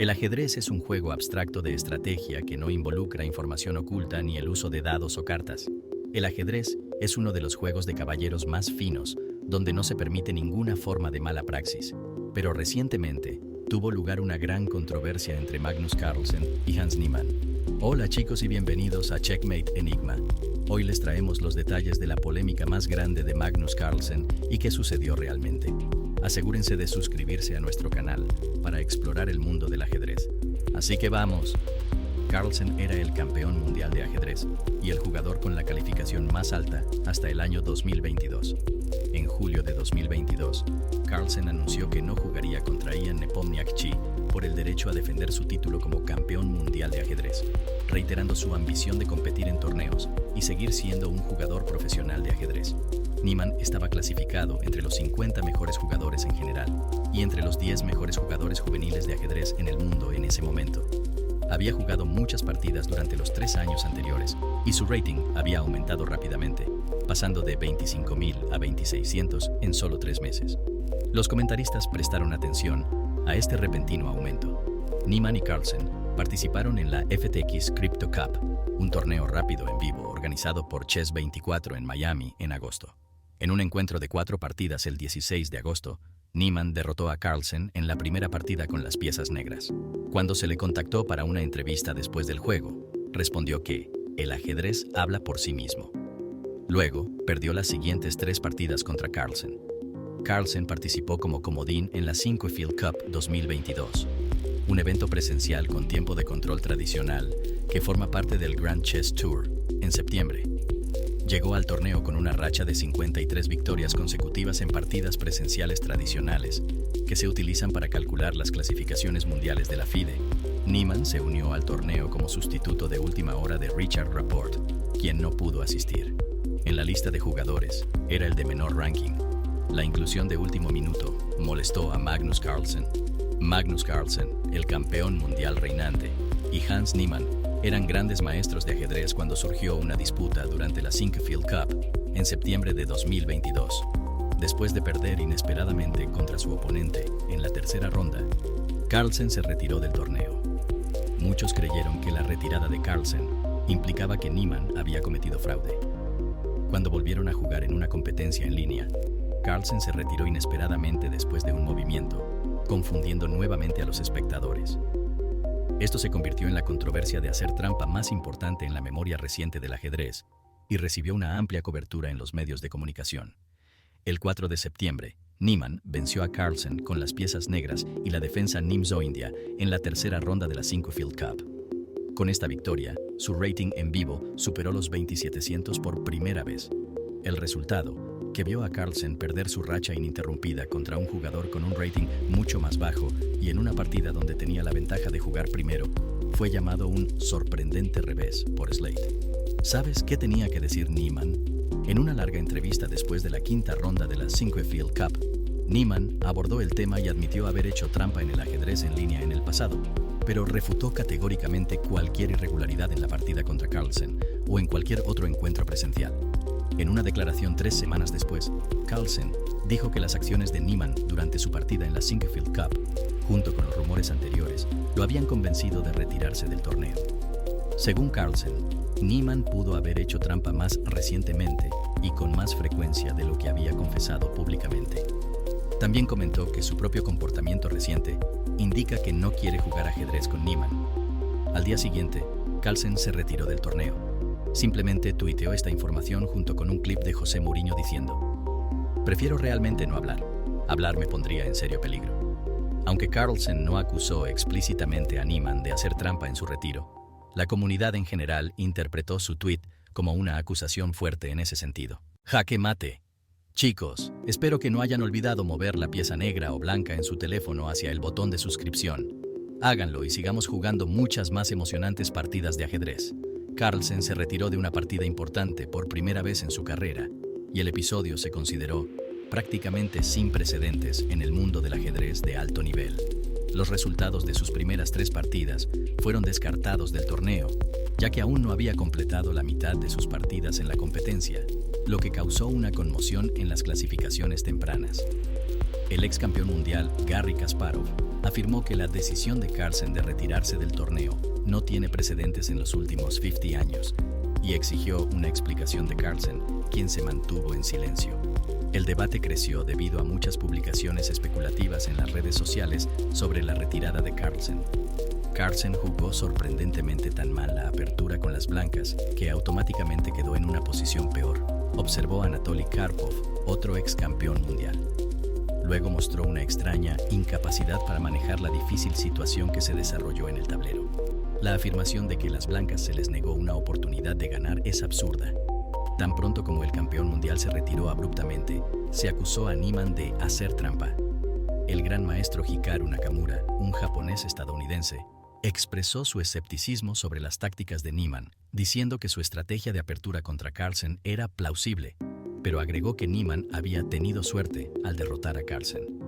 El ajedrez es un juego abstracto de estrategia que no involucra información oculta ni el uso de dados o cartas. El ajedrez es uno de los juegos de caballeros más finos, donde no se permite ninguna forma de mala praxis. Pero recientemente, tuvo lugar una gran controversia entre Magnus Carlsen y Hans Niemann. Hola chicos y bienvenidos a Checkmate Enigma. Hoy les traemos los detalles de la polémica más grande de Magnus Carlsen y qué sucedió realmente. Asegúrense de suscribirse a nuestro canal para explorar el mundo del ajedrez. Así que vamos. Carlsen era el campeón mundial de ajedrez y el jugador con la calificación más alta hasta el año 2022. En julio de 2022, Carlsen anunció que no jugaría contra Ian Nepomniachtchi por el derecho a defender su título como campeón mundial de ajedrez, reiterando su ambición de competir en torneos y seguir siendo un jugador profesional de ajedrez. Niemann estaba clasificado entre los 50 mejores jugadores en general y entre los 10 mejores jugadores juveniles de ajedrez en el mundo en ese momento. Había jugado muchas partidas durante los 3 años anteriores y su rating había aumentado rápidamente, pasando de 25.000 a 2.600 en solo 3 meses. Los comentaristas prestaron atención a este repentino aumento. Niemann y Carlsen participaron en la FTX Crypto Cup, un torneo rápido en vivo organizado por Chess24 en Miami en agosto. En un encuentro de 4 partidas el 16 de agosto, Niemann derrotó a Carlsen en la primera partida con las piezas negras. Cuando se le contactó para una entrevista después del juego, respondió que el ajedrez habla por sí mismo. Luego, perdió las siguientes 3 partidas contra Carlsen. Carlsen participó como comodín en la Sinquefield Cup 2022, un evento presencial con tiempo de control tradicional que forma parte del Grand Chess Tour, en septiembre. Llegó al torneo con una racha de 53 victorias consecutivas en partidas presenciales tradicionales, que se utilizan para calcular las clasificaciones mundiales de la FIDE. Niemann se unió al torneo como sustituto de última hora de Richard Rapport, quien no pudo asistir. En la lista de jugadores, era el de menor ranking. La inclusión de último minuto molestó a Magnus Carlsen. Magnus Carlsen, el campeón mundial reinante, y Hans Niemann eran grandes maestros de ajedrez cuando surgió una disputa durante la Sinquefield Cup en septiembre de 2022. Después de perder inesperadamente contra su oponente en la tercera ronda, Carlsen se retiró del torneo. Muchos creyeron que la retirada de Carlsen implicaba que Niemann había cometido fraude. Cuando volvieron a jugar en una competencia en línea, Carlsen se retiró inesperadamente después de un movimiento, confundiendo nuevamente a los espectadores. Esto se convirtió en la controversia de hacer trampa más importante en la memoria reciente del ajedrez y recibió una amplia cobertura en los medios de comunicación. El 4 de septiembre, Niemann venció a Carlsen con las piezas negras y la defensa Nimzo-India en la tercera ronda de la Sinquefield Cup. Con esta victoria, su rating en vivo superó los 2.700 por primera vez. El resultado, que vio a Carlsen perder su racha ininterrumpida contra un jugador con un rating mucho más bajo y en una partida donde tenía la ventaja de jugar primero, fue llamado un sorprendente revés por Slate. ¿Sabes qué tenía que decir Niemann? En una larga entrevista después de la quinta ronda de la Sinquefield Cup, Niemann abordó el tema y admitió haber hecho trampa en el ajedrez en línea en el pasado, pero refutó categóricamente cualquier irregularidad en la partida contra Carlsen o en cualquier otro encuentro presencial. En una declaración 3 semanas después, Carlsen dijo que las acciones de Niemann durante su partida en la Sinquefield Cup, junto con los rumores anteriores, lo habían convencido de retirarse del torneo. Según Carlsen, Niemann pudo haber hecho trampa más recientemente y con más frecuencia de lo que había confesado públicamente. También comentó que su propio comportamiento reciente indica que no quiere jugar ajedrez con Niemann. Al día siguiente, Carlsen se retiró del torneo. Simplemente tuiteó esta información junto con un clip de José Mourinho diciendo: "Prefiero realmente no hablar. Hablar me pondría en serio peligro". Aunque Carlsen no acusó explícitamente a Niemann de hacer trampa en su retiro, la comunidad en general interpretó su tweet como una acusación fuerte en ese sentido. Jaque mate. Chicos, espero que no hayan olvidado mover la pieza negra o blanca en su teléfono hacia el botón de suscripción. Háganlo y sigamos jugando muchas más emocionantes partidas de ajedrez. Carlsen se retiró de una partida importante por primera vez en su carrera, y el episodio se consideró prácticamente sin precedentes en el mundo del ajedrez de alto nivel. Los resultados de sus primeras 3 partidas fueron descartados del torneo, ya que aún no había completado la mitad de sus partidas en la competencia, lo que causó una conmoción en las clasificaciones tempranas. El ex campeón mundial Garry Kasparov afirmó que la decisión de Carlsen de retirarse del torneo no tiene precedentes en los últimos 50 años y exigió una explicación de Carlsen, quien se mantuvo en silencio. El debate creció debido a muchas publicaciones especulativas en las redes sociales sobre la retirada de Carlsen. Carlsen jugó sorprendentemente tan mal la apertura con las blancas que automáticamente quedó en una posición peor, observó Anatoly Karpov, otro ex campeón mundial. Luego mostró una extraña incapacidad para manejar la difícil situación que se desarrolló en el tablero. La afirmación de que las blancas se les negó una oportunidad de ganar es absurda. Tan pronto como el campeón mundial se retiró abruptamente, se acusó a Niemann de hacer trampa. El gran maestro Hikaru Nakamura, un japonés estadounidense, expresó su escepticismo sobre las tácticas de Niemann, diciendo que su estrategia de apertura contra Carlsen era plausible, pero agregó que Niemann había tenido suerte al derrotar a Carlsen.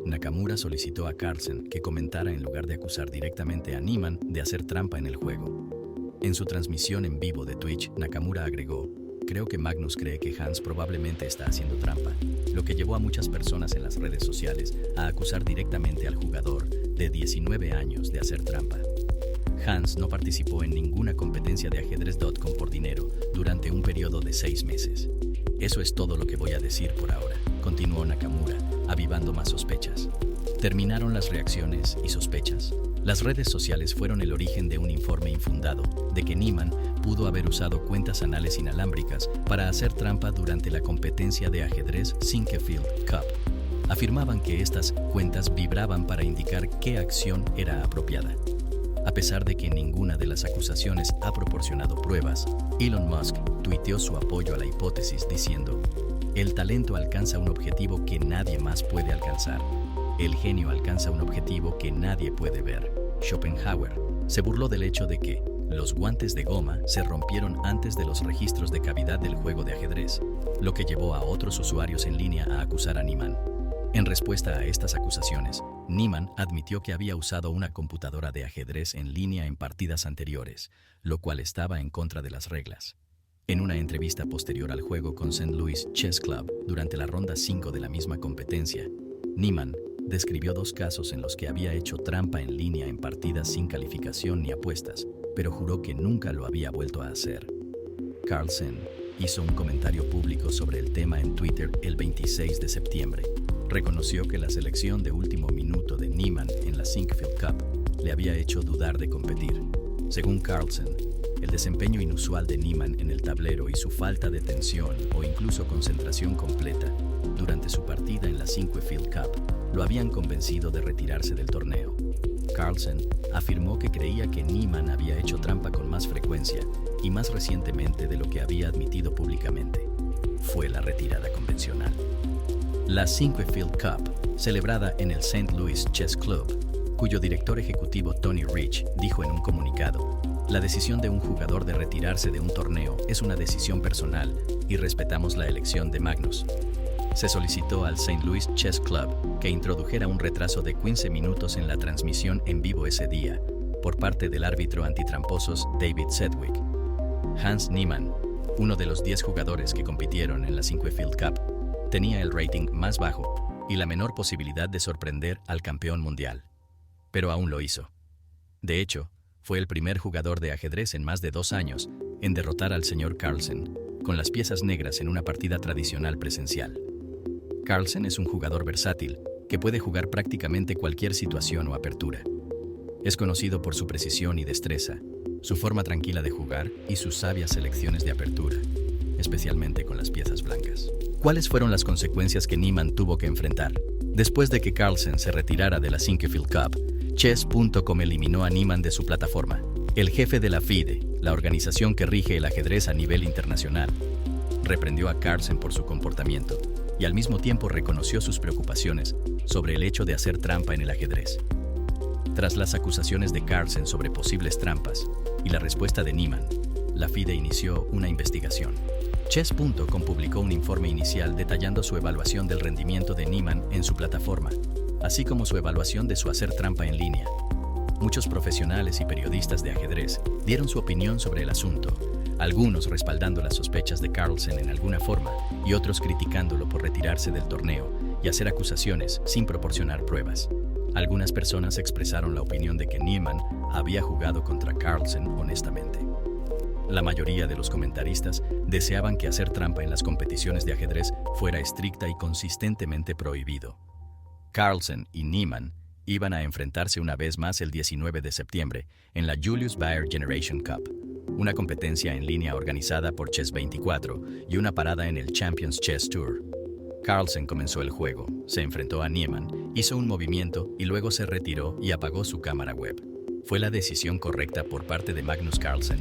Nakamura solicitó a Carlsen que comentara en lugar de acusar directamente a Niemann de hacer trampa en el juego. En su transmisión en vivo de Twitch, Nakamura agregó: "Creo que Magnus cree que Hans probablemente está haciendo trampa", lo que llevó a muchas personas en las redes sociales a acusar directamente al jugador de 19 años de hacer trampa. Hans no participó en ninguna competencia de ajedrez.com por dinero durante un periodo de 6 meses. Eso es todo lo que voy a decir por ahora, continuó Nakamura, avivando más sospechas. ¿Terminaron las reacciones y sospechas? Las redes sociales fueron el origen de un informe infundado de que Niemann pudo haber usado cuentas anales inalámbricas para hacer trampa durante la competencia de ajedrez Sinquefield Cup. Afirmaban que estas cuentas vibraban para indicar qué acción era apropiada. A pesar de que ninguna de las acusaciones ha proporcionado pruebas, Elon Musk tuiteó su apoyo a la hipótesis diciendo: "El talento alcanza un objetivo que nadie más puede alcanzar. El genio alcanza un objetivo que nadie puede ver". Schopenhauer se burló del hecho de que los guantes de goma se rompieron antes de los registros de cavidad del juego de ajedrez, lo que llevó a otros usuarios en línea a acusar a Niemann. En respuesta a estas acusaciones, Niemann admitió que había usado una computadora de ajedrez en línea en partidas anteriores, lo cual estaba en contra de las reglas. En una entrevista posterior al juego con St. Louis Chess Club durante la ronda 5 de la misma competencia, Niemann describió 2 casos en los que había hecho trampa en línea en partidas sin calificación ni apuestas, pero juró que nunca lo había vuelto a hacer. Carlsen hizo un comentario público sobre el tema en Twitter el 26 de septiembre. Reconoció que la selección de último minuto de Niemann en la Sinquefield Cup le había hecho dudar de competir. Según Carlsen, el desempeño inusual de Niemann en el tablero y su falta de tensión o incluso concentración completa durante su partida en la Sinquefield Cup lo habían convencido de retirarse del torneo. Carlsen afirmó que creía que Niemann había hecho trampa con más frecuencia y más recientemente de lo que había admitido públicamente. Fue la retirada convencional. La Sinquefield Cup, celebrada en el St. Louis Chess Club, cuyo director ejecutivo Tony Rich dijo en un comunicado: "La decisión de un jugador de retirarse de un torneo es una decisión personal y respetamos la elección de Magnus". Se solicitó al St. Louis Chess Club que introdujera un retraso de 15 minutos en la transmisión en vivo ese día, por parte del árbitro antitramposos David Sedgwick. Hans Niemann, uno de los 10 jugadores que compitieron en la Sinquefield Cup, tenía el rating más bajo y la menor posibilidad de sorprender al campeón mundial. Pero aún lo hizo. De hecho, fue el primer jugador de ajedrez en más de 2 años en derrotar al señor Carlsen, con las piezas negras en una partida tradicional presencial. Carlsen es un jugador versátil, que puede jugar prácticamente cualquier situación o apertura. Es conocido por su precisión y destreza, su forma tranquila de jugar y sus sabias selecciones de apertura, especialmente con las piezas blancas. ¿Cuáles fueron las consecuencias que Niemann tuvo que enfrentar? Después de que Carlsen se retirara de la Sinquefield Cup, Chess.com eliminó a Niemann de su plataforma. El jefe de la FIDE, la organización que rige el ajedrez a nivel internacional, reprendió a Carlsen por su comportamiento y al mismo tiempo reconoció sus preocupaciones sobre el hecho de hacer trampa en el ajedrez. Tras las acusaciones de Carlsen sobre posibles trampas y la respuesta de Niemann, la FIDE inició una investigación. Chess.com publicó un informe inicial detallando su evaluación del rendimiento de Niemann en su plataforma, así como su evaluación de su hacer trampa en línea. Muchos profesionales y periodistas de ajedrez dieron su opinión sobre el asunto, algunos respaldando las sospechas de Carlsen en alguna forma y otros criticándolo por retirarse del torneo y y hacer acusaciones sin proporcionar pruebas. Algunas personas expresaron la opinión de que Niemann había jugado contra Carlsen honestamente. La mayoría de los comentaristas deseaban que hacer trampa en las competiciones de ajedrez fuera estricta y consistentemente prohibido. Carlsen y Niemann iban a enfrentarse una vez más el 19 de septiembre en la Julius Baer Generation Cup, una competencia en línea organizada por Chess24 y una parada en el Champions Chess Tour. Carlsen comenzó el juego, se enfrentó a Niemann, hizo un movimiento y luego se retiró y apagó su cámara web. Fue la decisión correcta por parte de Magnus Carlsen.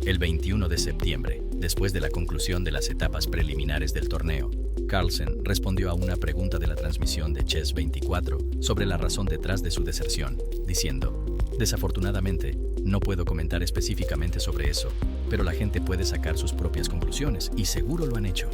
El 21 de septiembre, después de la conclusión de las etapas preliminares del torneo, Carlsen respondió a una pregunta de la transmisión de Chess24 sobre la razón detrás de su deserción, diciendo: "Desafortunadamente, no puedo comentar específicamente sobre eso, pero la gente puede sacar sus propias conclusiones y seguro lo han hecho.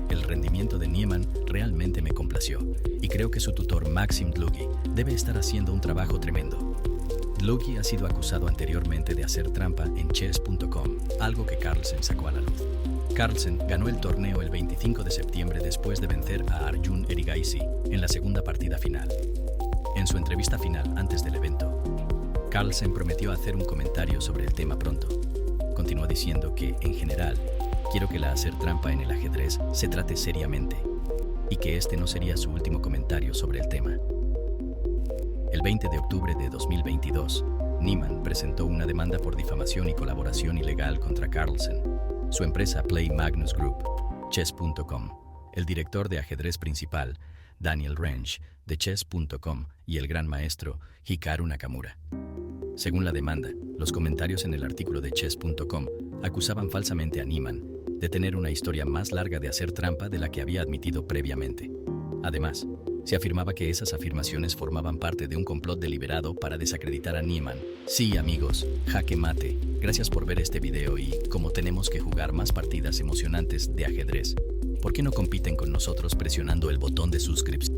El rendimiento de Niemann realmente me complació y creo que su tutor Maxim Dlugy debe estar haciendo un trabajo tremendo". Dlugy ha sido acusado anteriormente de hacer trampa en Chess.com, algo que Carlsen sacó a la luz. Carlsen ganó el torneo el 25 de septiembre después de vencer a Arjun Erigaisi en la segunda partida final. En su entrevista final antes del evento, Carlsen prometió hacer un comentario sobre el tema pronto. Continuó diciendo que, en general, quiero que la hacer trampa en el ajedrez se trate seriamente y que este no sería su último comentario sobre el tema. El 20 de octubre de 2022, Niemann presentó una demanda por difamación y colaboración ilegal contra Carlsen. Su empresa Play Magnus Group, Chess.com, el director de ajedrez principal, Daniel Rensch, de Chess.com y el gran maestro, Hikaru Nakamura. Según la demanda, los comentarios en el artículo de Chess.com acusaban falsamente a Niemann de tener una historia más larga de hacer trampa de la que había admitido previamente. Además, se afirmaba que esas afirmaciones formaban parte de un complot deliberado para desacreditar a Niemann. Sí, amigos, jaque mate. Gracias por ver este video y, como tenemos que jugar más partidas emocionantes de ajedrez, ¿por qué no compiten con nosotros presionando el botón de suscripción?